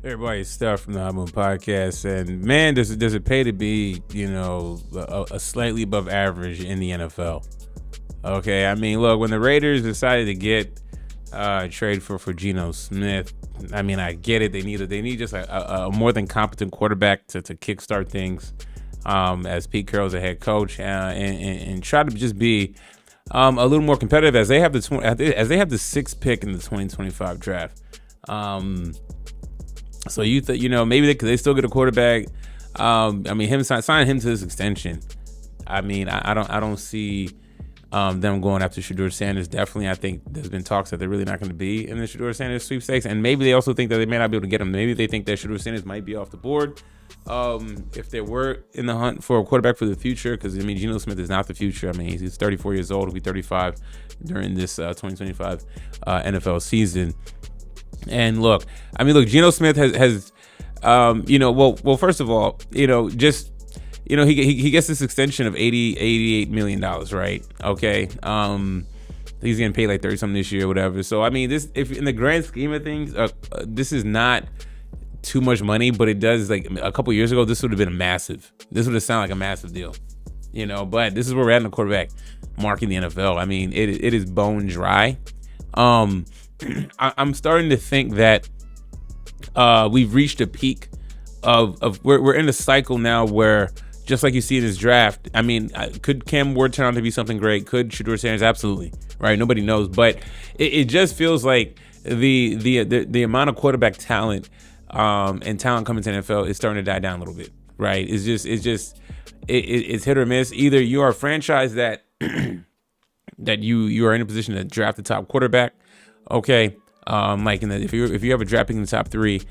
Everybody's stuff from the Hot Moon Podcast, and man, does it pay to be a slightly above average in the NFL? Okay, I mean, look, when the Raiders decided to get trade for Geno Smith, I mean, I get it. They need just a more than competent quarterback to kickstart things. As Pete Carroll's a head coach, and try to just be a little more competitive as they have the sixth pick in the 2025 draft. So maybe they still get a quarterback. I mean, signing him to this extension. I mean, I don't see them going after Shedeur Sanders. Definitely, I think there's been talks that they're really not going to be in the Shedeur Sanders sweepstakes, and maybe they also think that they may not be able to get him. Maybe they think that Shedeur Sanders might be off the board if they were in the hunt for a quarterback for the future. Because I mean, Geno Smith is not the future. I mean, he's 34 years old. He'll be 35 during this 2025 NFL season. And look, Geno Smith has first of all, he gets this extension of $88 million, right? Okay. He's getting paid like 30 something this year or whatever. So, I mean, if in the grand scheme of things, this is not too much money, but it does, like, a couple years ago, this would have sounded like a massive deal, but this is where we're at in the quarterback market in the NFL. I mean, it is bone dry. I'm starting to think that we've reached a peak of we're in a cycle now where, just like you see in this draft, I mean, could Cam Ward turn out to be something great? Could Shedeur Sanders? Absolutely, right? Nobody knows, but it just feels like the amount of quarterback talent and talent coming to the NFL is starting to die down a little bit, right? It's hit or miss. Either you are a franchise that that you are in a position to draft the top quarterback. Okay, if you have a draft pick in the top three,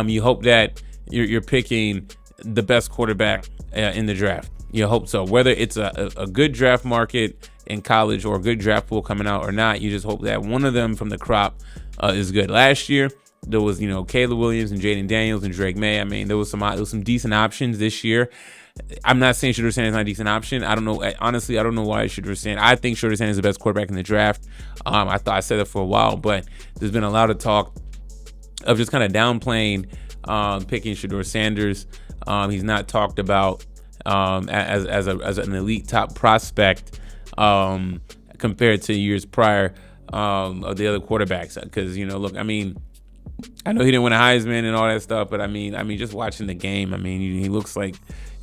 you hope that you're picking the best quarterback in the draft. You hope so. Whether it's a good draft market in college or a good draft pool coming out or not, you just hope that one of them from the crop is good. Last year there was Caleb Williams and Jaden Daniels and Drake May. I mean, there was some decent options this year. I'm not saying Shedeur Sanders is not a decent option. I don't know. Honestly, I don't know why Shedeur Sanders. I think Shedeur Sanders is the best quarterback in the draft. I said that for a while, but there's been a lot of talk of just kind of downplaying picking Shedeur Sanders. He's not talked about as an elite top prospect compared to years prior of the other quarterbacks. Because look, I mean, I know he didn't win a Heisman and all that stuff, but I mean, just watching the game, I mean, he looks like,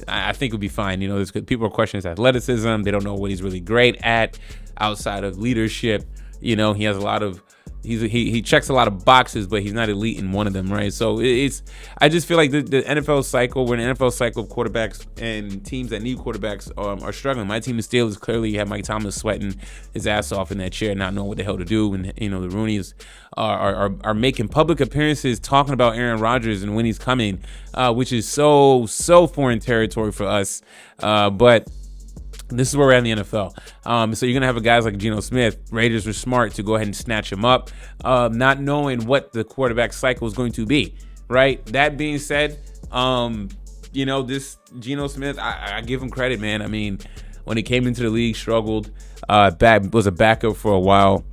I think he'll be fine. People are questioning his athleticism. They don't know what he's really great at outside of leadership. He has a lot of, he checks a lot of boxes, but he's not elite in one of them, right? So I just feel like the NFL cycle, we're in an NFL cycle of quarterbacks, and teams that need quarterbacks are struggling. My team, the Steelers, clearly you have Mike Thomas sweating his ass off in that chair, not knowing what the hell to do. And the Roonies are making public appearances talking about Aaron Rodgers and when he's coming, which is so foreign territory for us. But this is where we're at in the NFL. So you're going to have guys like Geno Smith. Raiders were smart to go ahead and snatch him up, not knowing what the quarterback cycle is going to be, right? That being said, this Geno Smith, I give him credit, man. I mean, when he came into the league, struggled, was a backup for a while.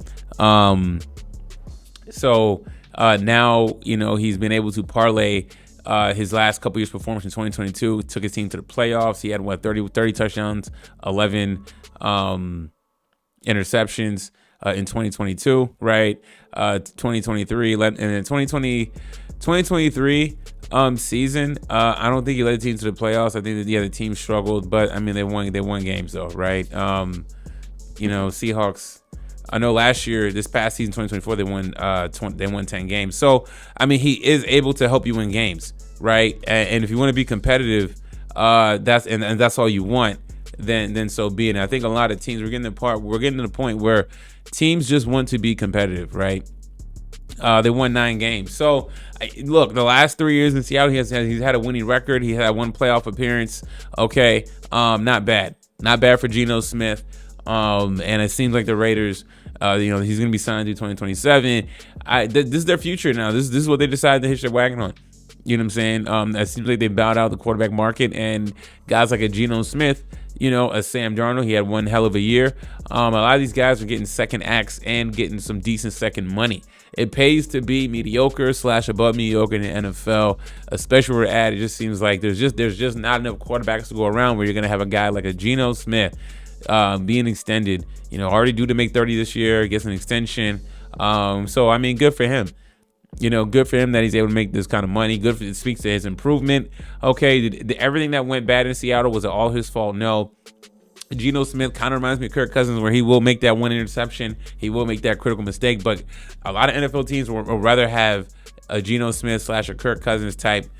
So now, he's been able to parlay his last couple years' performance in 2022, took his team to the playoffs. He had 30 touchdowns, 11 interceptions in 2022, right? 2023, and then 2023 season. I don't think he led the team to the playoffs. I think that the team struggled, but I mean they won games though, right? Seahawks. I know last year, this past season, 2024, they won 10 games. So, I mean, he is able to help you win games, right? And if you want to be competitive, that's all you want, then so be it. And I think a lot of teams, we're getting to the point where teams just want to be competitive, right? They won 9 games. So, look, the last 3 years in Seattle, he's had a winning record. He had one playoff appearance. Okay, not bad. Not bad for Geno Smith. And it seems like the Raiders, he's going to be signed through 2027. This is their future now. This is what they decided to hitch their wagon on. You know what I'm saying? It seems like they bowed out the quarterback market, and guys like a Geno Smith, a Sam Darnold, he had one hell of a year. A lot of these guys are getting second acts and getting some decent second money. It pays to be mediocre / above mediocre in the NFL, especially where we're at. It just seems like there's just not enough quarterbacks to go around where you're gonna have a guy like a Geno Smith being extended. Already due to make 30 this year, gets an extension. So I mean, good for him. Good for him that he's able to make this kind of money. It speaks to his improvement. Okay, everything that went bad in Seattle, was it all his fault? No. Geno Smith kind of reminds me of Kirk Cousins, where he will make that one interception. He will make that critical mistake. But a lot of NFL teams will rather have a Geno Smith / a Kirk Cousins type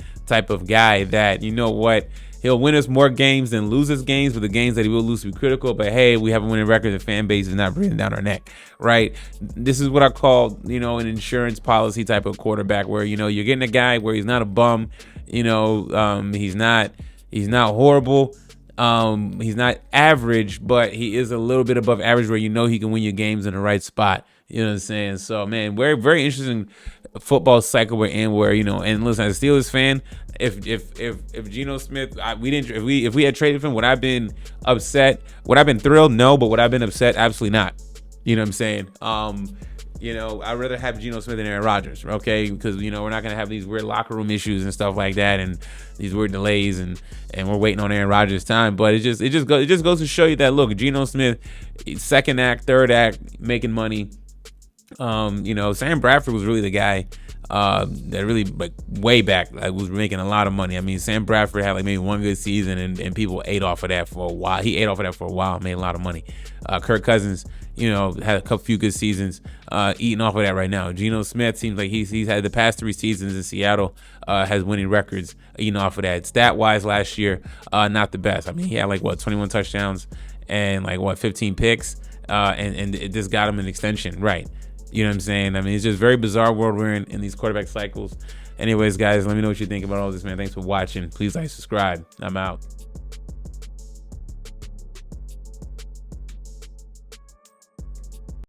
of guy that, he'll win us more games than lose us games, but the games that he will lose to be critical. But hey, we have a winning record. The fan base is not breathing down our neck, right? This is what I call, an insurance policy type of quarterback, where you're getting a guy where he's not a bum. He's not horrible. He's not average, but he is a little bit above average, where he can win your games in the right spot. You know what I'm saying? So, man, very, very interesting football cycle we're in, where, and listen, as a Steelers fan, if Geno Smith, if we had traded for him, would I have been upset? Would I have been thrilled? No, but would I have been upset? Absolutely not. You know what I'm saying? I'd rather have Geno Smith than Aaron Rodgers, okay? Because, we're not going to have these weird locker room issues and stuff like that, and these weird delays, and we're waiting on Aaron Rodgers' time. But it just goes to show you that, look, Geno Smith, second act, third act, making money. Sam Bradford was really the guy that really, like, way back, was making a lot of money. I mean, Sam Bradford had like maybe one good season, and people ate off of that for a while. He ate off of that for a while, made a lot of money. Kirk Cousins, had a few good seasons, eating off of that right now. Geno Smith seems like he's had the past 3 seasons in Seattle, has winning records, eating off of that. Stat-wise, last year, not the best. I mean, he had 21 touchdowns and 15 picks, and it just got him an extension, right? You know what I'm saying? I mean, it's just very bizarre world we're in these quarterback cycles. Anyways, guys, let me know what you think about all this, man. Thanks for watching. Please like, subscribe. I'm out.